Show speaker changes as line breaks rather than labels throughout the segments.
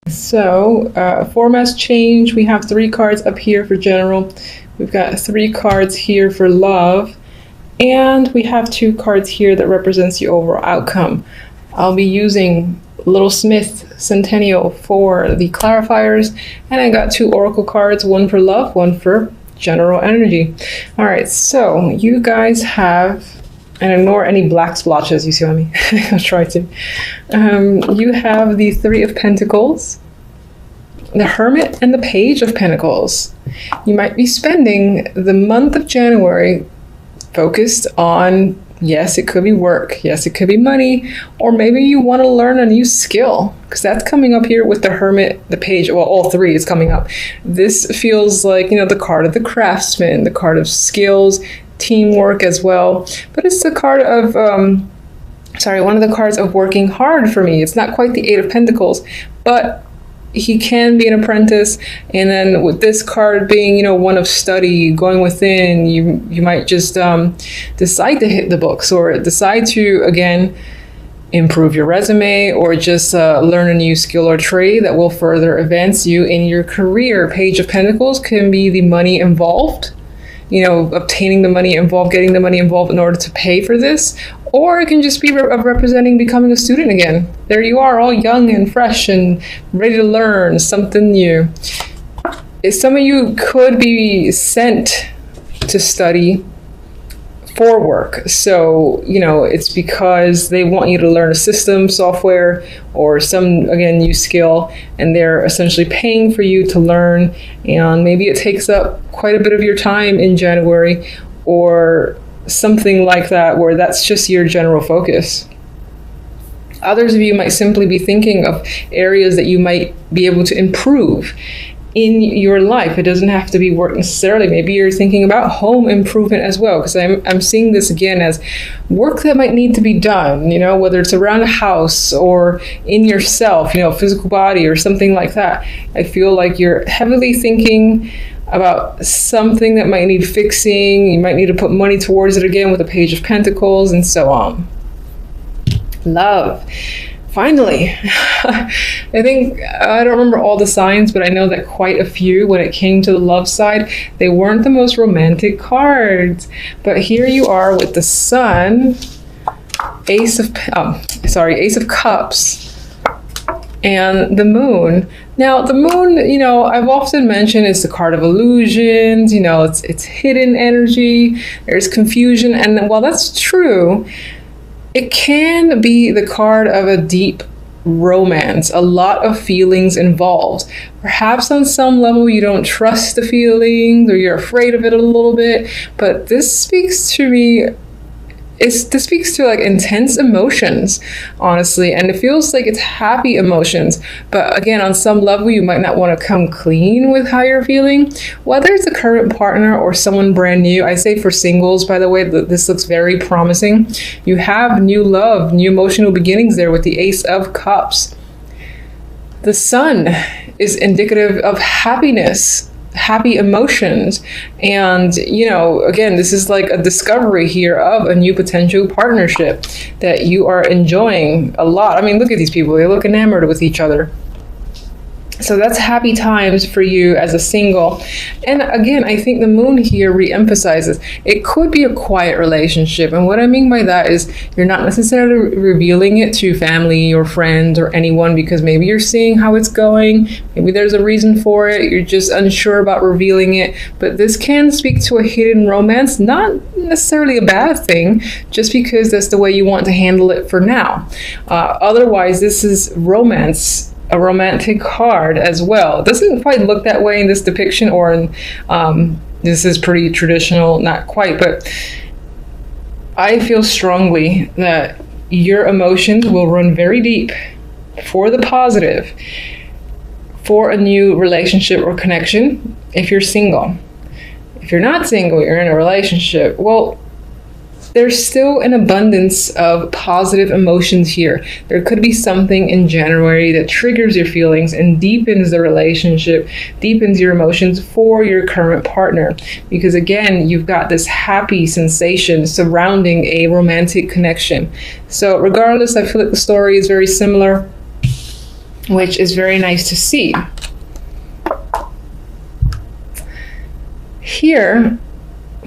So, formats change. We have 3 cards up here for general. We've got 3 cards here for love. And we have 2 cards here that represents the overall outcome. I'll be using Little Smith Centennial for the clarifiers. And I got 2 oracle cards, one for love, one for general energy. All right, so you guys have, and ignore any black splotches, you see what I mean? I'll try to. You have the 3 of Pentacles, the Hermit, and the Page of Pentacles. You might be spending the month of January focused on, yes, it could be work, yes, it could be money, or maybe you want to learn a new skill, because that's coming up here with the Hermit, the Page, well, all 3 is coming up. This feels like, you know, the card of the craftsman, the card of skills, teamwork as well, but it's the card of one of the cards of working hard for me. It's not quite the 8 of Pentacles, but he can be an apprentice. And then with this card being, you know, one of study, going within, you might just decide to hit the books, or decide to, again, improve your resume, or just learn a new skill or trade that will further advance you in your career. Page of Pentacles can be the money involved, you know, obtaining the money involved, getting the money involved in order to pay for this, or it can just be representing becoming a student again. There you are, all young and fresh and ready to learn something new. Some of you could be sent to study for work. So, you know, it's because they want you to learn a system, software, or some, again, new skill, and they're essentially paying for you to learn. And maybe it takes up quite a bit of your time in January, or something like that, where that's just your general focus. Others of you might simply be thinking of areas that you might be able to improve in your life. It doesn't have to be work necessarily. Maybe you're thinking about home improvement as well, because I'm seeing this again as work that might need to be done, you know, whether it's around a house or in yourself, you know, physical body or something like that. I feel like you're heavily thinking about something that might need fixing. You might need to put money towards it again with the Page of Pentacles, and so on. Love. Finally, I think, I don't remember all the signs, but I know that quite a few, when it came to the love side, they weren't the most romantic cards. But here you are with the Sun, Ace of Cups, and the Moon. Now, the Moon, you know, I've often mentioned, is the card of illusions. You know, it's hidden energy. There's confusion, and while that's true, it can be the card of a deep romance, a lot of feelings involved. Perhaps on some level you don't trust the feelings, or you're afraid of it a little bit, but this speaks to me, this speaks to like intense emotions, honestly, and it feels like it's happy emotions. But again, on some level, you might not want to come clean with how you're feeling, whether it's a current partner or someone brand new. I say for singles, by the way, this looks very promising. You have new love, new emotional beginnings there with the Ace of Cups. The Sun is indicative of happiness, happy emotions, and, you know, again, this is like a discovery here of a new potential partnership that you are enjoying a lot. I mean, look at these people, they look enamored with each other. So that's happy times for you as a single. And again, I think the Moon here re-emphasizes it could be a quiet relationship. And what I mean by that is you're not necessarily revealing it to family or friends or anyone, because maybe you're seeing how it's going. Maybe there's a reason for it. You're just unsure about revealing it. But this can speak to a hidden romance, not necessarily a bad thing, just because that's the way you want to handle it for now. Otherwise, this is romance, a romantic card as well. It doesn't quite look that way in this depiction, or in this is pretty traditional, not quite, but I feel strongly that your emotions will run very deep for the positive, for a new relationship or connection if you're single. If you're not single, you're in a relationship, well, there's still an abundance of positive emotions here. There could be something in January that triggers your feelings and deepens the relationship, deepens your emotions for your current partner. Because again, you've got this happy sensation surrounding a romantic connection. So regardless, I feel like the story is very similar. which is very nice to see. Here,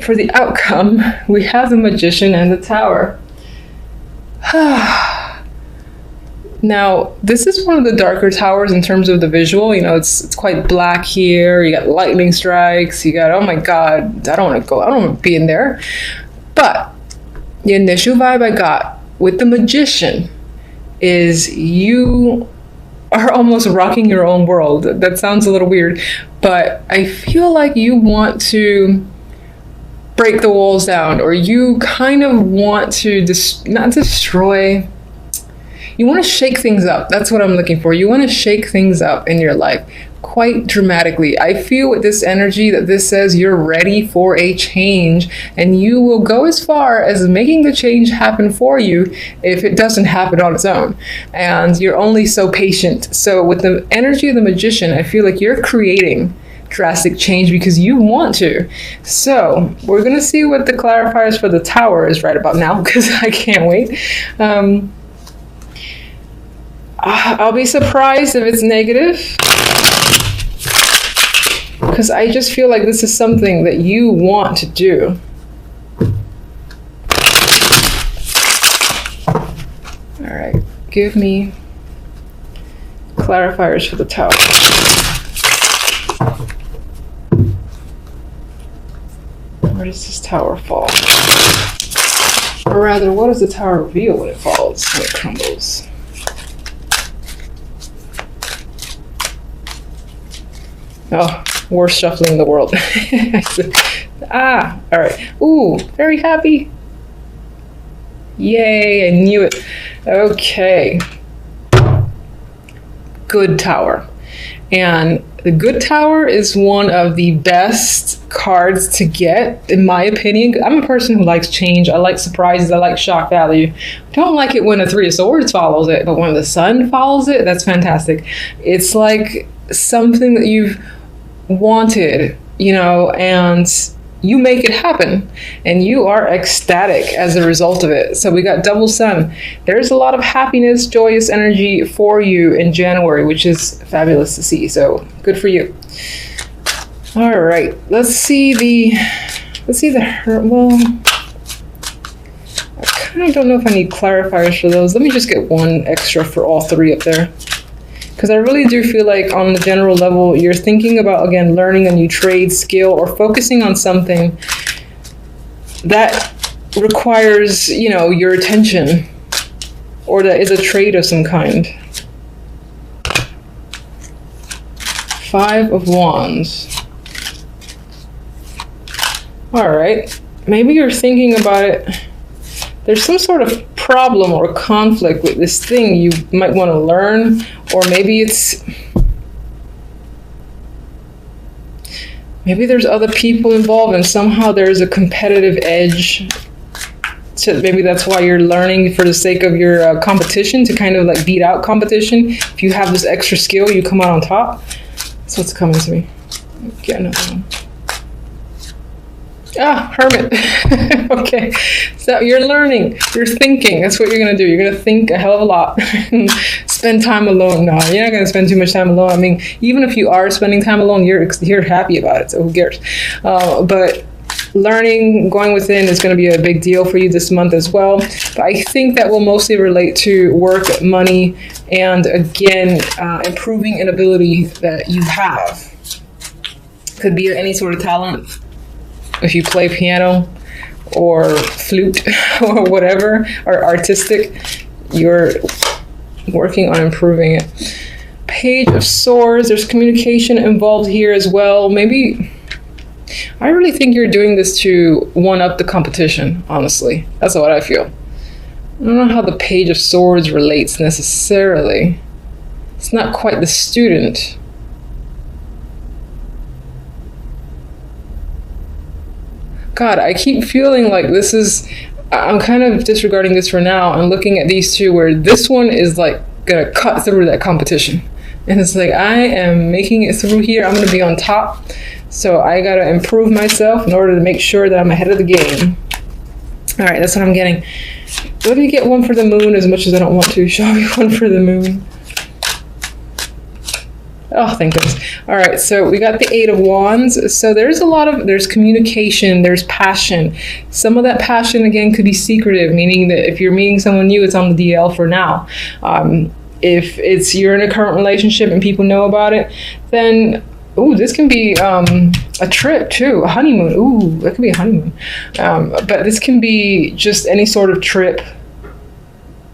for the outcome, we have the Magician and the Tower. Now, this is one of the darker towers in terms of the visual. You know, it's quite black here. You got lightning strikes. You got, oh my God, I don't want to go. I don't want to be in there. But the initial vibe I got with the Magician is you are almost rocking your own world. That sounds a little weird, but I feel like you want to break the walls down, or you kind of want to not destroy. You want to shake things up. That's what I'm looking for. You want to shake things up in your life quite dramatically. I feel with this energy that this says you're ready for a change, and you will go as far as making the change happen for you if it doesn't happen on its own. And you're only so patient. So with the energy of the Magician, I feel like you're creating drastic change because you want to. So we're going to see what the clarifiers for the Tower is right about now, because I can't wait. I'll be surprised if it's negative, because I just feel like this is something that you want to do. All right, give me clarifiers for the Tower. Where does this Tower fall? Or rather, what does the Tower reveal when it falls, when it crumbles? Oh, worst shuffling in the world. All right. Ooh, very happy. Yay, I knew it. Okay. Good Tower. And the Good Tower is one of the best cards to get, in my opinion. I'm a person who likes change. I like surprises. I like shock value. I don't like it when the Three of Swords follows it, but when the Sun follows it, that's fantastic. It's like something that you've wanted, you know, and you make it happen, and you are ecstatic as a result of it. So we got double Sun. There's a lot of happiness, joyous energy for you in January, which is fabulous to see. So good for you. All right, let's see the well, I kind of don't know if I need clarifiers for those. Let me just get one extra for all three up there. Because I really do feel like on the general level, you're thinking about, again, learning a new trade, skill, or focusing on something that requires, you know, your attention, or that is a trade of some kind. Five of Wands. All right. Maybe you're thinking about it. There's some sort of problem or conflict with this thing you might want to learn, or maybe there's other people involved and somehow there's a competitive edge. So maybe that's why you're learning for the sake of your competition, to kind of like beat out competition. If you have this extra skill, you come out on top. That's what's coming to me. Get another one. Ah, Hermit. Okay, so you're learning, you're thinking. That's what you're gonna do. You're gonna think a hell of a lot. Spend time alone. No, you're not gonna spend too much time alone. I mean, even if you are spending time alone, you're happy about it, so who cares? But learning, going within is going to be a big deal for you this month as well. But I think that will mostly relate to work, money, and again, improving an ability that you have. Could be any sort of talent. If you play piano or flute or whatever, or artistic, you're working on improving it. Page of Swords, there's communication involved here as well. Maybe, I really think you're doing this to one up the competition, honestly. That's what I feel. I don't know how the Page of Swords relates necessarily. It's not quite the student. God, I keep feeling like this is, I'm kind of disregarding this for now and looking at these two where this one is like gonna cut through that competition. And it's like, I am making it through here. I'm gonna be on top. So I gotta improve myself in order to make sure that I'm ahead of the game. All right, that's what I'm getting. Let me get one for the moon as much as I don't want to. Show me one for the moon. Oh, thank goodness. All right, so we got the Eight of Wands. So there's communication, there's passion. Some of that passion, again, could be secretive, meaning that if you're meeting someone new, it's on the DL for now. If you're in a current relationship and people know about it, then, ooh, this can be a trip too, a honeymoon. Ooh, that could be a honeymoon. But this can be just any sort of trip,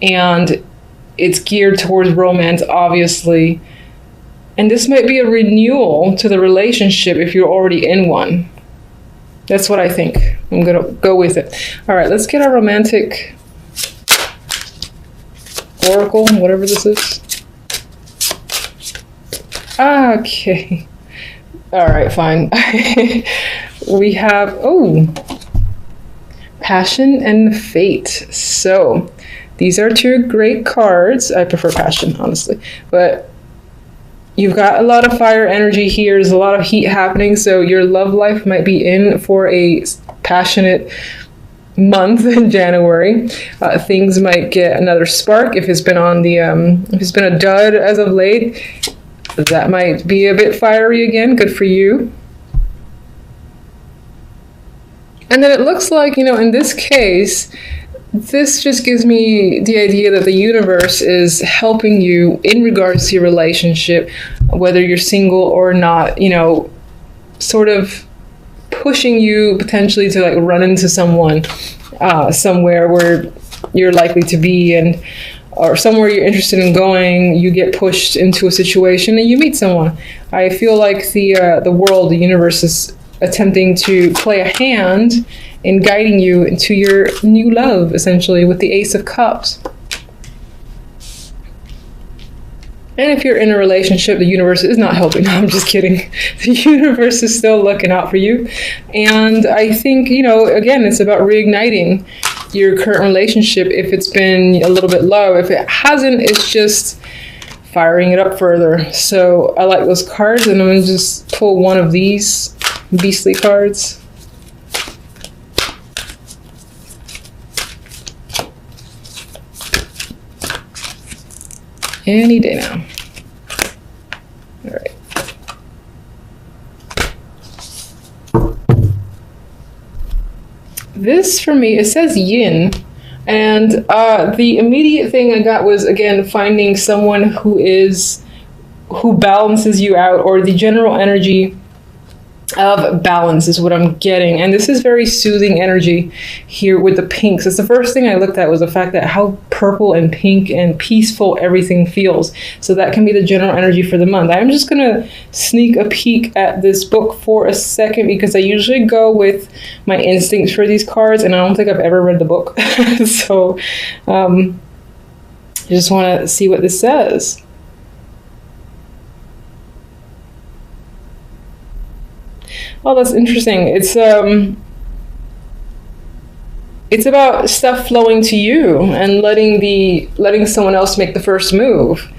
and it's geared towards romance, obviously. And this might be a renewal to the relationship if you're already in one. That's what I think. I'm going to go with it. All right, let's get our romantic oracle, whatever this is. Okay. All right, fine. We have, passion and fate. So these are two great cards. I prefer passion, honestly. But you've got a lot of fire energy here. There's a lot of heat happening. So your love life might be in for a passionate month in January. Things might get another spark if it's been if it's been a dud as of late. That might be a bit fiery again. Good for you. And then it looks like, in this case, this just gives me the idea that the universe is helping you in regards to your relationship, whether you're single or not, sort of pushing you potentially to like run into someone somewhere where you're likely to be, or somewhere you're interested in going. You get pushed into a situation and you meet someone. I feel like the world, the universe, is attempting to play a hand in guiding you into your new love, essentially, with the Ace of Cups. And if you're in a relationship, the universe is not helping. No, I'm just kidding. The universe is still looking out for you. And I think, again, it's about reigniting your current relationship if it's been a little bit low. If it hasn't, it's just firing it up further. So I like those cards, and I'm going to just pull one of these beastly cards. Any day now. All right. This for me, it says yin. And the immediate thing I got was, again, finding someone who balances you out, or the general energy of balance is what I'm getting. And this is very soothing energy here with the pinks. It's the first thing I looked at, was the fact that how purple and pink and peaceful everything feels. So that can be the general energy for the month. I'm just gonna sneak a peek at this book for a second, because I usually go with my instincts for these cards, and I don't think I've ever read the book. So I just want to see what this says. Oh, that's interesting. It's about stuff flowing to you and letting someone else make the first move.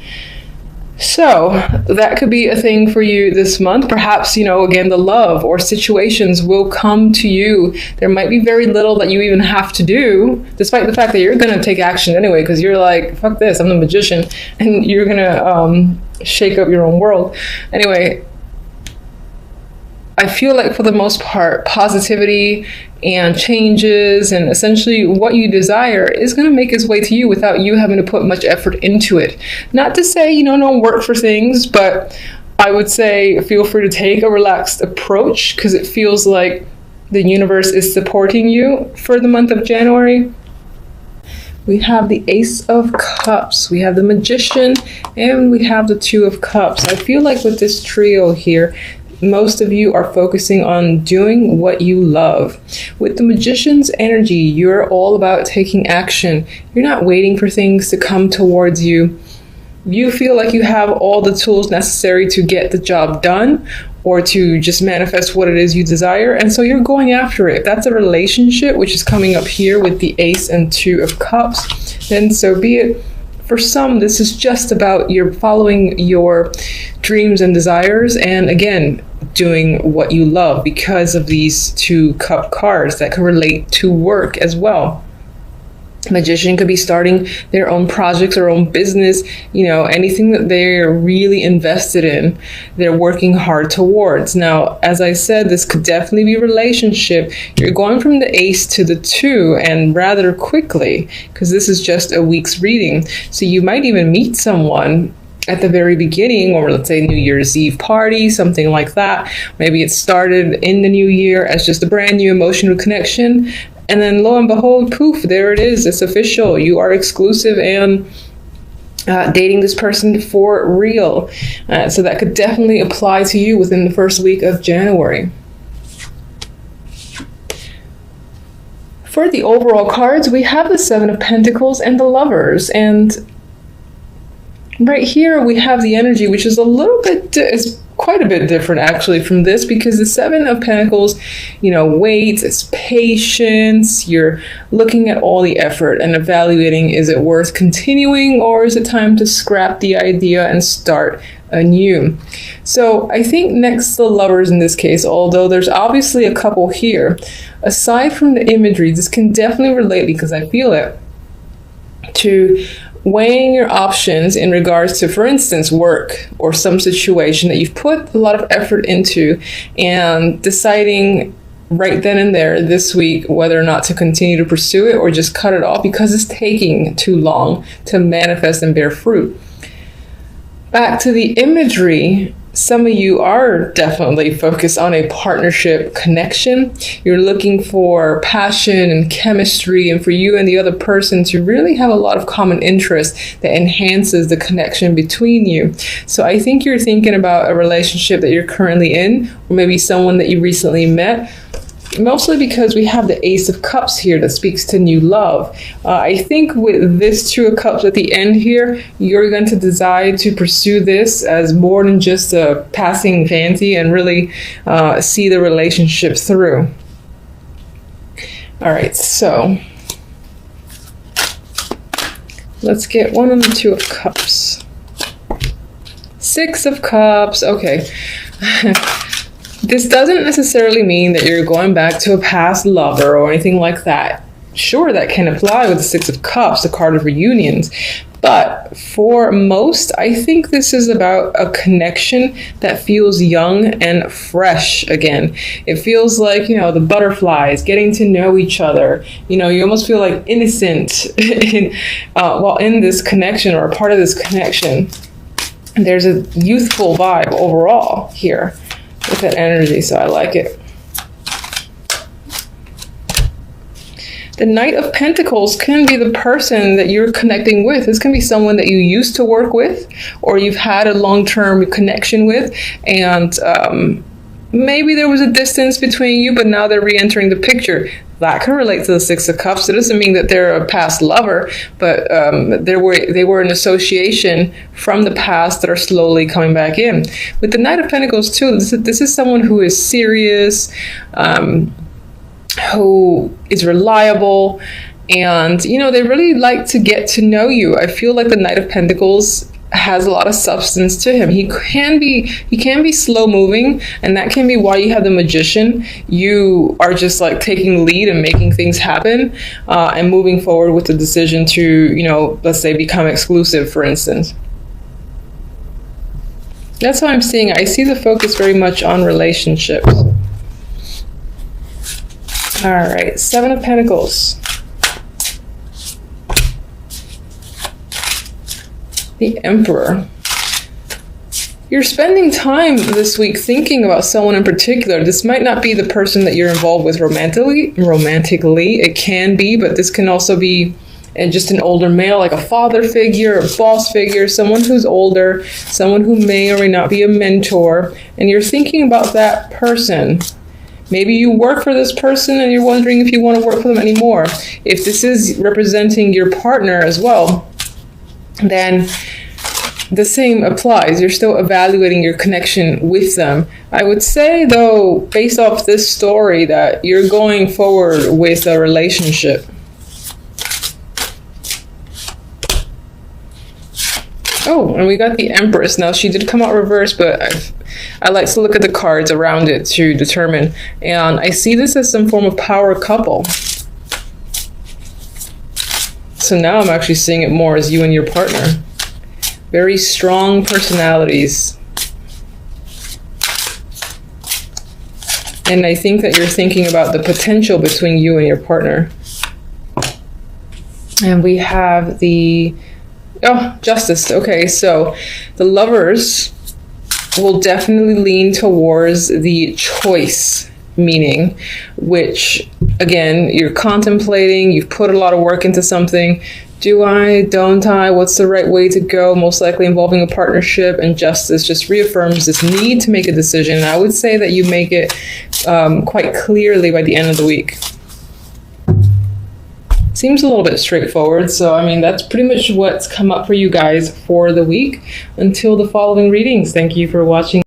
So that could be a thing for you this month. Perhaps, again, the love or situations will come to you. There might be very little that you even have to do, despite the fact that you're going to take action anyway, because you're like, fuck this, I'm the magician, and you're going to shake up your own world. Anyway, I feel like for the most part, positivity and changes and essentially what you desire is going to make its way to you without you having to put much effort into it. Not to say, don't work for things, but I would say feel free to take a relaxed approach, because it feels like the universe is supporting you for the month of January. We have the Ace of Cups, we have the Magician, and we have the Two of Cups. I feel like with this trio here, most of you are focusing on doing what you love. With the Magician's energy, you're all about taking action. You're not waiting for things to come towards you. You feel like you have all the tools necessary to get the job done, or to just manifest what it is you desire, and so you're going after it. If that's a relationship, which is coming up here with the Ace and Two of Cups, then so be it. For some, this is just about you're following your dreams and desires, and again, doing what you love because of these two cup cards that can relate to work as well. Magician could be starting their own projects or own business, anything that they're really invested in, they're working hard towards. Now, as I said, this could definitely be a relationship. You're going from the Ace to the 2 and rather quickly, because this is just a week's reading. So you might even meet someone at the very beginning, or let's say New Year's Eve party, something like that. Maybe it started in the new year as just a brand new emotional connection. And then lo and behold, poof, there it is. It's official. You are exclusive and dating this person for real. So that could definitely apply to you within the first week of January. For the overall cards, we have the 7 of Pentacles and the Lovers. And right here, we have the energy, which is a little bit, is quite a bit different actually from this, because the 7 of Pentacles, waits, it's patience. You're looking at all the effort and evaluating, is it worth continuing, or is it time to scrap the idea and start anew? So I think next to the Lovers in this case, although there's obviously a couple here, aside from the imagery, this can definitely relate, because I feel it, to weighing your options in regards to, for instance, work or some situation that you've put a lot of effort into, and deciding right then and there this week whether or not to continue to pursue it or just cut it off because it's taking too long to manifest and bear fruit. Back to the imagery, some of you are definitely focused on a partnership connection. You're looking for passion and chemistry, and for you and the other person to really have a lot of common interest that enhances the connection between you. So I think you're thinking about a relationship that you're currently in, or maybe someone that you recently met. Mostly because we have the Ace of Cups here that speaks to new love. I think with this 2 of Cups at the end here, you're going to decide to pursue this as more than just a passing fancy and really see the relationship through. All right, so let's get 1 and the 2 of Cups. 6 of Cups, okay. This doesn't necessarily mean that you're going back to a past lover or anything like that. Sure, that can apply with the 6 of Cups, the card of reunions. But for most, I think this is about a connection that feels young and fresh again. It feels like, the butterflies, getting to know each other. You almost feel like innocent while in this connection or a part of this connection. There's a youthful vibe overall here with that energy, so I like it. The Knight of Pentacles can be the person that you're connecting with. This can be someone that you used to work with, or you've had a long-term connection with, and maybe there was a distance between you, but now they're re-entering the picture. That can relate to the 6 of Cups. It doesn't mean that they're a past lover, but they were an association from the past that are slowly coming back in. With the Knight of Pentacles too, this is someone who is serious, who is reliable, and they really like to get to know you. I feel like the Knight of Pentacles has a lot of substance to him. He can be slow moving, and that can be why you have the Magician. You are just like taking the lead and making things happen, and moving forward with the decision to, let's say, become exclusive, for instance. That's how I'm seeing it. I see the focus very much on relationships. All right, 7 of Pentacles. The Emperor. You're spending time this week thinking about someone in particular. This might not be the person that you're involved with romantically. It can be, but this can also be just an older male, like a father figure, a boss figure, someone who's older, someone who may or may not be a mentor, and you're thinking about that person. Maybe you work for this person and you're wondering if you want to work for them anymore. If this is representing your partner as well, then the same applies. You're still evaluating your connection with them. I would say, though, based off this story, that you're going forward with a relationship. Oh, and we got the Empress. Now, she did come out reversed, but I like to look at the cards around it to determine. And I see this as some form of power couple. So now I'm actually seeing it more as you and your partner. Very strong personalities. And I think that you're thinking about the potential between you and your partner. And we have the, Justice. Okay, so the Lovers will definitely lean towards the choice meaning, which, again, you're contemplating, you've put a lot of work into something. Do I, don't I, what's the right way to go? Most likely involving a partnership, and Justice just reaffirms this need to make a decision. And I would say that you make it quite clearly by the end of the week. Seems a little bit straightforward. So, I mean, that's pretty much what's come up for you guys for the week. Until the following readings, thank you for watching.